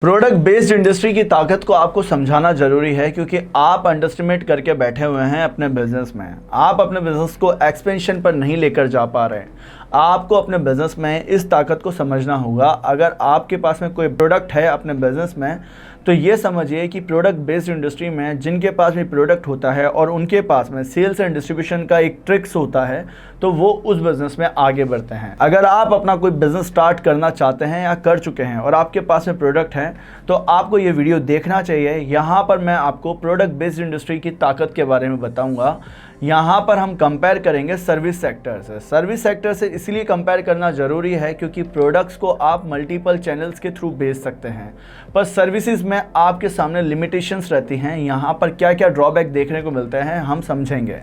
Product based industry की ताकत को आपको समझाना जरूरी है क्योंकि आप अंडरस्टिमेट करके बैठे हुए हैं अपने बिजनेस में। आप अपने बिजनेस को एक्सपेंशन पर नहीं लेकर जा पा रहे। आपको अपने बिजनेस में इस ताकत को समझना होगा। अगर आपके पास में कोई प्रोडक्ट है अपने बिजनेस में तो ये समझिए कि प्रोडक्ट बेस्ड इंडस्ट्री में जिनके पास भी प्रोडक्ट होता है और उनके पास में सेल्स एंड डिस्ट्रीब्यूशन का एक ट्रिक्स होता है तो वो उस बिज़नेस में आगे बढ़ते हैं। अगर आप अपना कोई बिज़नेस स्टार्ट करना चाहते हैं या कर चुके हैं और आपके पास में प्रोडक्ट है तो आपको ये वीडियो देखना चाहिए। यहाँ पर मैं आपको प्रोडक्ट बेस्ड इंडस्ट्री की ताकत के बारे में बताऊँगा। यहाँ पर हम कंपेयर करेंगे सर्विस सेक्टर से। सर्विस सेक्टर से इसलिए कंपेयर करना ज़रूरी है क्योंकि प्रोडक्ट्स को आप मल्टीपल चैनल्स के थ्रू बेच सकते हैं, पर सर्विसेज में आपके सामने लिमिटेशंस रहती हैं। यहाँ पर क्या क्या ड्रॉबैक देखने को मिलते हैं हम समझेंगे।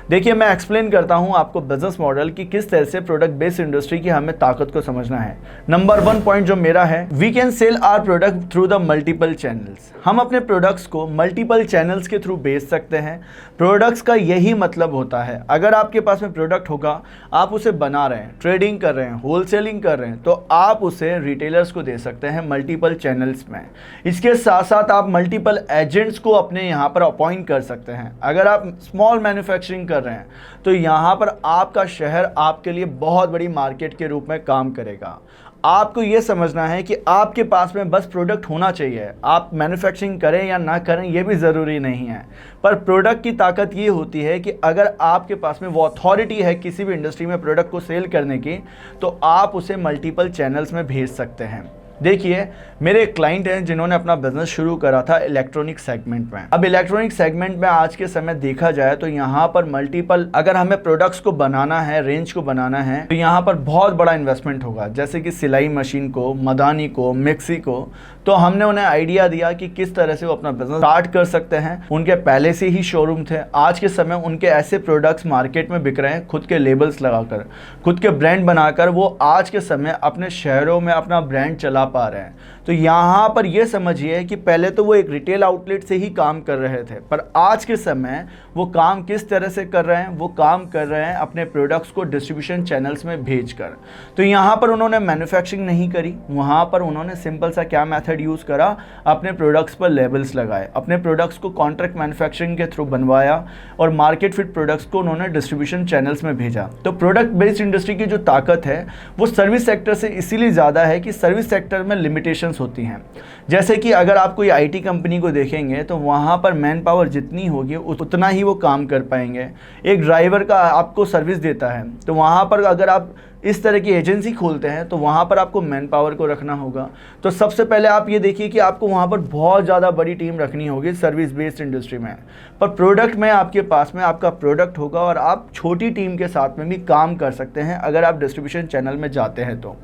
देखिए, मैं एक्सप्लेन करता हूँ आपको बिजनेस मॉडल की किस तरह से प्रोडक्ट बेस्ड इंडस्ट्री की हमें ताकत को समझना है। नंबर 1 पॉइंट जो मेरा है, we can sell our product through the multiple channels. हम अपने प्रोडक्ट्स को मल्टीपल चैनल्स के थ्रू बेच सकते हैं। प्रोडक्ट्स का यही मतलब होता है, अगर आपके पास में प्रोडक्ट होगा, आप उसे बना रहे हैं, ट्रेडिंग कर रहे हैं, होलसेलिंग कर रहे हैं, तो आप उसे रिटेलर्स को दे सकते हैं मल्टीपल चैनल्स में। इसके साथ साथ आप मल्टीपल एजेंट्स को अपने यहाँ पर अपॉइंट कर सकते हैं। अगर आप स्मॉल मैन्युफैक्चरिंग कर रहे हैं तो यहाँ पर आपका शहर आपके लिए बहुत बड़ी मार्केट के रूप में काम करेगा। आपको ये समझना है कि आपके पास में बस प्रोडक्ट होना चाहिए। आप मैन्युफैक्चरिंग करें या ना करें ये भी ज़रूरी नहीं है, पर प्रोडक्ट की ताकत ये होती है कि अगर आपके पास में वो अथॉरिटी है किसी भी इंडस्ट्री में प्रोडक्ट को सेल करने की तो आप उसे मल्टीपल चैनल्स में भेज सकते हैं। देखिए, मेरे एक क्लाइंट हैं जिन्होंने अपना बिजनेस शुरू करा था इलेक्ट्रॉनिक सेगमेंट में। अब इलेक्ट्रॉनिक सेगमेंट में आज के समय देखा जाए तो यहाँ पर मल्टीपल, अगर हमें प्रोडक्ट्स को बनाना है, रेंज को बनाना है, तो यहाँ पर बहुत बड़ा इन्वेस्टमेंट होगा। जैसे कि सिलाई मशीन को, मदानी को, मिक्सी को। तो हमने उन्हें आइडिया दिया कि किस तरह से वो अपना बिजनेस स्टार्ट कर सकते हैं। उनके पहले से ही शोरूम थे। आज के समय उनके ऐसे प्रोडक्ट्स मार्केट में बिक रहे हैं, खुद के लेबल्स लगाकर, खुद के ब्रांड बनाकर वो आज के समय अपने शहरों में अपना ब्रांड चला पा रहे हैं। तो यहाँ पर ये समझिए कि पहले तो वो एक रिटेल आउटलेट से ही काम कर रहे थे, पर आज के समय वो काम किस तरह से कर रहे हैं, वो काम कर रहे हैं अपने प्रोडक्ट्स को डिस्ट्रीब्यूशन चैनल्स में भेजकर। तो यहाँ पर उन्होंने मैन्युफैक्चरिंग नहीं करी, वहाँ पर उन्होंने सिंपल सा क्या मेथड यूज़ करा, अपने प्रोडक्ट्स पर लेबल्स लगाए, अपने प्रोडक्ट्स को कॉन्ट्रैक्ट मैन्युफैक्चरिंग के थ्रू बनवाया और मार्केट फिट प्रोडक्ट्स को उन्होंने डिस्ट्रीब्यूशन चैनल्स में भेजा। तो प्रोडक्ट बेस्ड इंडस्ट्री की जो ताकत है वो सर्विस सेक्टर से इसीलिए ज़्यादा है कि सर्विस सेक्टर में लिमिटेशंस होती हैं। जैसे कि अगर आप कोई आईटी कंपनी को देखेंगे तो वहाँ पर मैन पावर जितनी होगी उतना ही वो काम कर पाएंगे। एक ड्राइवर का आपको सर्विस देता है तो वहाँ पर अगर आप इस तरह की एजेंसी खोलते हैं तो वहाँ पर आपको मैन पावर को रखना होगा। तो सबसे पहले आप ये देखिए कि आपको वहाँ पर बहुत ज़्यादा बड़ी टीम रखनी होगी सर्विस बेस्ड इंडस्ट्री में। पर प्रोडक्ट में आपके पास में आपका प्रोडक्ट होगा और आप छोटी टीम के साथ में भी काम कर सकते हैं अगर आप डिस्ट्रीब्यूशन चैनल में जाते हैं तो।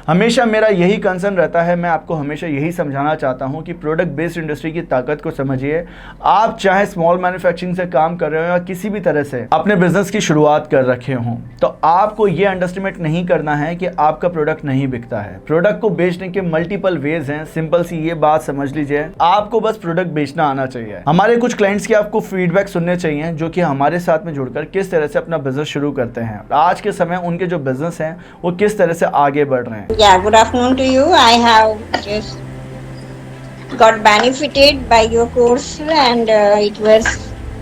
हमेशा मेरा यही कंसर्न रहता है, मैं आपको हमेशा यही समझाना चाहता हूं कि प्रोडक्ट बेस्ड इंडस्ट्री की ताकत को समझिए। आप चाहे स्मॉल मैन्युफैक्चरिंग से काम कर रहे हो या किसी भी तरह से अपने बिजनेस की शुरुआत कर रखे हों, तो आपको ये अंडरस्टिमेट नहीं करना है कि आपका प्रोडक्ट नहीं बिकता है। प्रोडक्ट को बेचने के मल्टीपल वेज हैं। सिंपल सी ये बात समझ लीजिए, आपको बस प्रोडक्ट बेचना आना चाहिए। हमारे कुछ क्लाइंट्स के आपको फीडबैक सुनने चाहिए जो कि हमारे साथ में जुड़कर किस तरह से अपना बिजनेस शुरू करते हैं। आज के समय उनके जो बिजनेस हैं वो किस तरह से आगे बढ़ रहे हैं। Yeah, good afternoon to you. I have just got benefited by your course and it was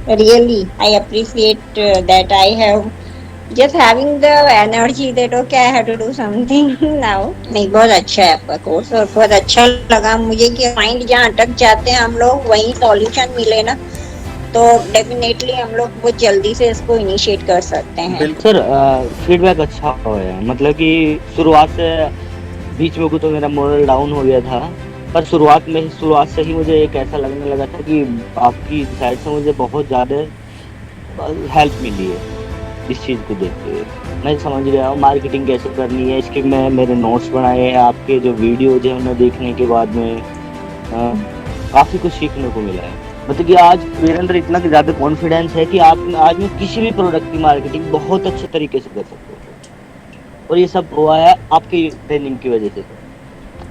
really, I appreciate that I have just having the energy that okay I have to do something now. नहीं, बहुत अच्छा है आपका course और बहुत अच्छा लगा मुझे कि माइंड जहाँ अटक जाते हैं हम लोग वहीं सॉल्यूशन मिले ना, तो डेफिनेटली हम लोग बहुत जल्दी से इसको इनिशिएट कर सकते हैं। सर, फीडबैक अच्छा है, मतलब कि शुरुआत से बीच में को तो मेरा मोरल डाउन हो गया था, पर शुरुआत से ही मुझे एक ऐसा लगने लगा था कि आपकी साइड से मुझे बहुत ज़्यादा हेल्प मिली है इस चीज़ को देखते हुए। मैं समझ गया हूँ मार्केटिंग कैसे करनी है। इसके मैं मेरे नोट्स बनाए हैं, आपके जो वीडियोज हैं उन्हें देखने के बाद में काफ़ी कुछ सीखने को मिला है। मतलब कि आज मेरे अंदर इतना ज़्यादा कॉन्फिडेंस है कि आप आज मैं किसी भी प्रोडक्ट की मार्केटिंग बहुत अच्छे तरीके से कर सकते हो, और ये सब हुआ है आपकी ट्रेनिंग की वजह से।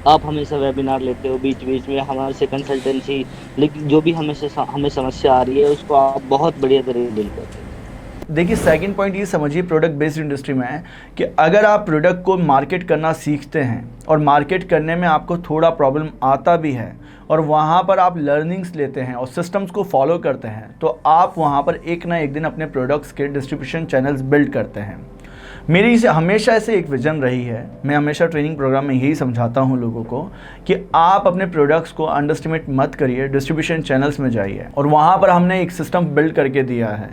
आप हमेशा वेबिनार लेते हो, बीच बीच में हमारे से कंसल्टेंसी, लेकिन जो भी हमें समस्या आ रही है उसको आप बहुत बढ़िया तरीके से डील करते हो। देखिए सेकंड पॉइंट ये समझिए प्रोडक्ट बेस्ड इंडस्ट्री में है कि अगर आप प्रोडक्ट को मार्केट करना सीखते हैं और मार्केट करने में आपको थोड़ा प्रॉब्लम आता भी है और वहाँ पर आप लर्निंग्स लेते हैं और सिस्टम्स को फॉलो करते हैं, तो आप वहाँ पर एक ना एक दिन अपने प्रोडक्ट्स के डिस्ट्रीब्यूशन चैनल्स बिल्ड करते हैं। मेरी से हमेशा ऐसे एक विज़न रही है, मैं हमेशा ट्रेनिंग प्रोग्राम में यही समझाता हूँ लोगों को कि आप अपने प्रोडक्ट्स को अंडरस्टिमेट मत करिए, डिस्ट्रीब्यूशन चैनल्स में जाइए। और वहाँ पर हमने एक सिस्टम बिल्ड करके दिया है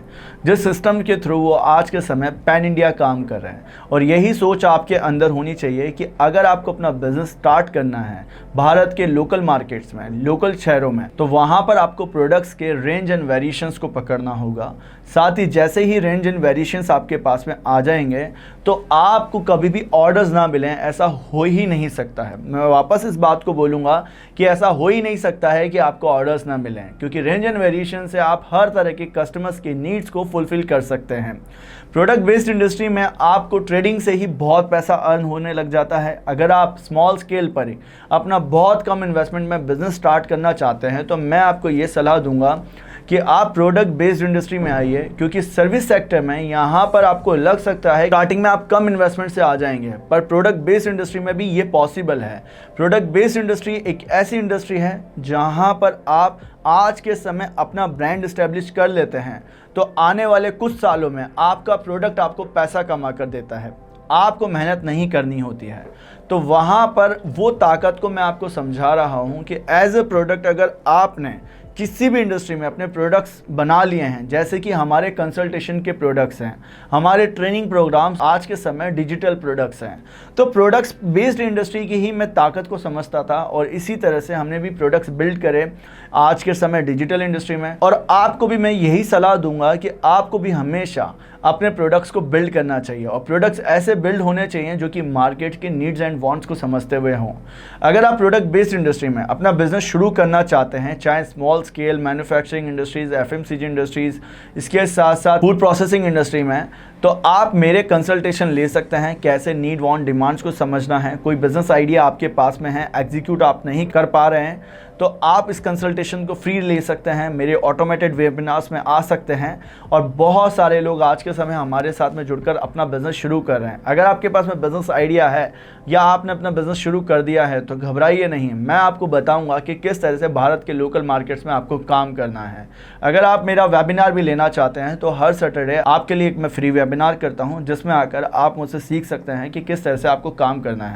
जिस सिस्टम के थ्रू वो आज के समय पैन इंडिया काम कर रहे हैं। और यही सोच आपके अंदर होनी चाहिए कि अगर आपको अपना बिजनेस स्टार्ट करना है भारत के लोकल मार्केट्स में, लोकल शहरों में, तो वहाँ पर आपको प्रोडक्ट्स के रेंज एंड वेरिएशंस को पकड़ना होगा। साथ ही जैसे ही रेंज एंड वेरिएशंस आपके पास में आ जाएंगे तो आपको कभी भी ऑर्डर्स ना मिलें, ऐसा हो ही नहीं सकता है। मैं वापस इस बात को बोलूँगा कि ऐसा हो ही नहीं सकता है कि आपको ऑर्डर्स ना मिलें, क्योंकि रेंज एंड वेरिएशन से आप हर तरह के कस्टमर्स की नीड्स को फुलफ़िल कर सकते हैं। प्रोडक्ट बेस्ड इंडस्ट्री में आपको ट्रेडिंग से ही बहुत पैसा अर्न होने लग जाता है। अगर आप स्मॉल स्केल पर ही अपना बहुत कम इन्वेस्टमेंट में बिजनेस स्टार्ट करना चाहते हैं तो मैं आपको ये सलाह दूंगा कि आप प्रोडक्ट बेस्ड इंडस्ट्री में आइए, क्योंकि सर्विस सेक्टर में यहाँ पर आपको लग सकता है स्टार्टिंग में आप कम इन्वेस्टमेंट से आ जाएंगे, पर प्रोडक्ट बेस्ड इंडस्ट्री में भी ये पॉसिबल है। प्रोडक्ट बेस्ड इंडस्ट्री एक ऐसी इंडस्ट्री है जहाँ पर आप आज के समय अपना ब्रांड इस्टेब्लिश कर लेते हैं तो आने वाले कुछ सालों में आपका प्रोडक्ट आपको पैसा कमा कर देता है, आपको मेहनत नहीं करनी होती है। तो वहाँ पर वो ताकत को मैं आपको समझा रहा हूँ कि एज ए प्रोडक्ट अगर आपने किसी भी इंडस्ट्री में अपने प्रोडक्ट्स बना लिए हैं, जैसे कि हमारे कंसल्टेशन के प्रोडक्ट्स हैं, हमारे ट्रेनिंग प्रोग्राम्स आज के समय डिजिटल प्रोडक्ट्स हैं, तो प्रोडक्ट्स बेस्ड इंडस्ट्री की ही मैं ताकत को समझता था और इसी तरह से हमने भी प्रोडक्ट्स बिल्ड करे आज के समय डिजिटल इंडस्ट्री में। और आपको भी मैं यही सलाह दूंगा कि आपको भी हमेशा अपने प्रोडक्ट्स को बिल्ड करना चाहिए और प्रोडक्ट्स ऐसे बिल्ड होने चाहिए जो कि मार्केट के नीड्स एंड वांट्स को समझते हुए हों। अगर आप प्रोडक्ट बेस्ड इंडस्ट्री में अपना बिजनेस शुरू करना चाहते हैं, चाहे small scale manufacturing industries, FMCG industries, इसके साथ साथ फूड प्रोसेसिंग इंडस्ट्री में, तो आप मेरे कंसल्टेशन ले सकते हैं। कैसे नीड वांट डिमांड्स को समझना है, कोई बिजनेस आइडिया आपके पास में है, एग्जीक्यूट आप नहीं कर पा रहे हैं, तो आप इस कंसल्टेशन को फ्री ले सकते हैं, मेरे ऑटोमेटेड वेबिनार्स में आ सकते हैं। और बहुत सारे लोग आज के समय हमारे साथ में जुड़कर अपना बिजनेस शुरू कर रहे हैं। अगर आपके पास में बिजनेस आइडिया है या आपने अपना बिजनेस शुरू कर दिया है तो घबराइए नहीं, मैं आपको बताऊंगा कि किस तरह से भारत के लोकल मार्केट्स में आपको काम करना है। अगर आप मेरा वेबिनार भी लेना चाहते हैं तो हर सैटरडे आपके लिए एक मैं फ्री वेबिनार करता हूं, जिसमें आकर आप मुझसे सीख सकते हैं कि किस तरह से आपको काम करना है।